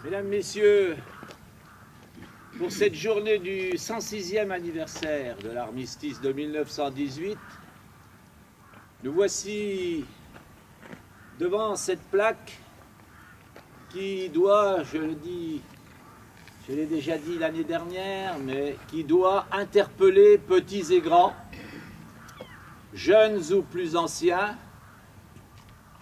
Mesdames, Messieurs, pour cette journée du 106e anniversaire de l'armistice de 1918, nous voici devant cette plaque qui doit, je le dis, je l'ai déjà dit l'année dernière, mais qui doit interpeller petits et grands, jeunes ou plus anciens,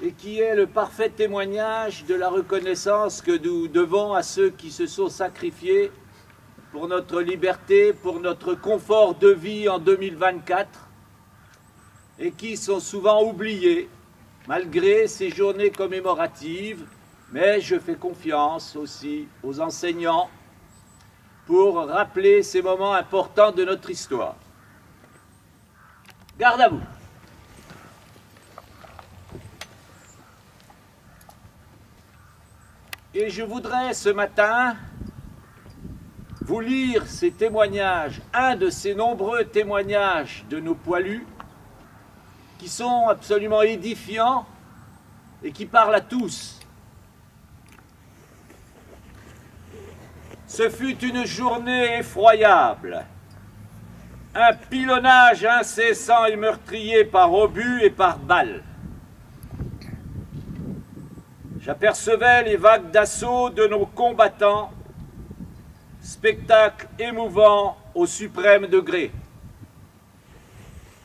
et qui est le parfait témoignage de la reconnaissance que nous devons à ceux qui se sont sacrifiés pour notre liberté, pour notre confort de vie en 2024, et qui sont souvent oubliés, malgré ces journées commémoratives, mais je fais confiance aussi aux enseignants pour rappeler ces moments importants de notre histoire. Garde à vous. Et je voudrais ce matin vous lire ces témoignages, un de ces nombreux témoignages de nos poilus, qui sont absolument édifiants et qui parlent à tous. Ce fut une journée effroyable, un pilonnage incessant et meurtrier par obus et par balles. J'apercevais les vagues d'assaut de nos combattants, spectacle émouvant au suprême degré.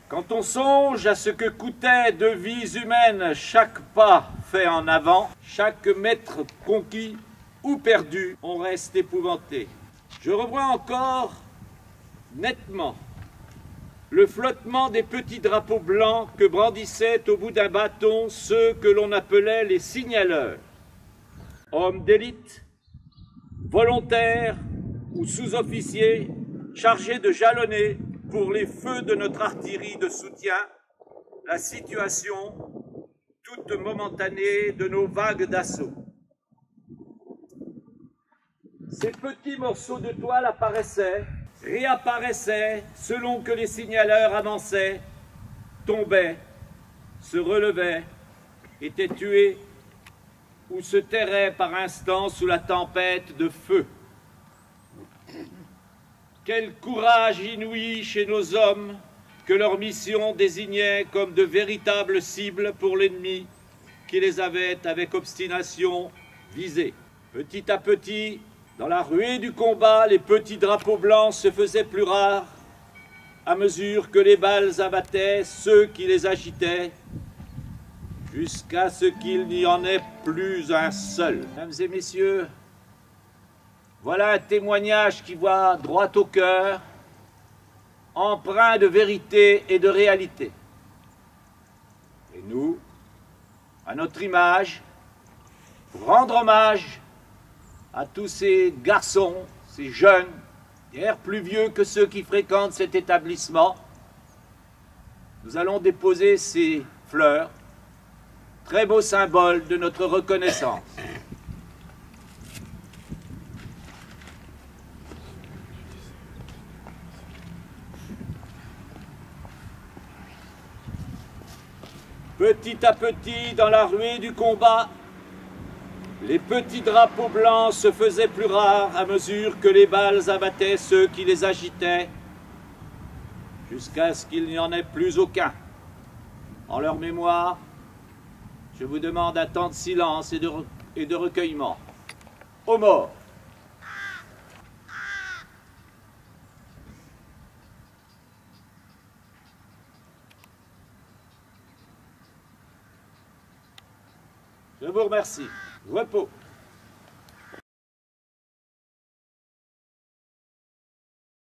Quand on songe à ce que coûtait de vies humaines chaque pas fait en avant, chaque mètre conquis ou perdu, on reste épouvanté. Je revois encore nettement le flottement des petits drapeaux blancs que brandissaient au bout d'un bâton ceux que l'on appelait les signaleurs. Hommes d'élite, volontaires ou sous-officiers chargés de jalonner pour les feux de notre artillerie de soutien la situation toute momentanée de nos vagues d'assaut. Ces petits morceaux de toile apparaissaient, réapparaissaient selon que les signaleurs avançaient, tombaient, se relevaient, étaient tués ou se terraient par instants sous la tempête de feu. Quel courage inouï chez nos hommes que leur mission désignait comme de véritables cibles pour l'ennemi qui les avait avec obstination visés. Petit à petit, dans la ruée du combat, les petits drapeaux blancs se faisaient plus rares à mesure que les balles abattaient ceux qui les agitaient, jusqu'à ce qu'il n'y en ait plus un seul. Mesdames et messieurs, voilà un témoignage qui va droit au cœur, empreint de vérité et de réalité. Et nous, à notre image, pour rendre hommage à tous ces garçons, ces jeunes, hier plus vieux que ceux qui fréquentent cet établissement, nous allons déposer ces fleurs, très beau symbole de notre reconnaissance. Petit à petit, dans la ruée du combat, les petits drapeaux blancs se faisaient plus rares à mesure que les balles abattaient ceux qui les agitaient, jusqu'à ce qu'il n'y en ait plus aucun. En leur mémoire, je vous demande un temps de silence et de recueillement. Aux morts. Je vous remercie. Repos.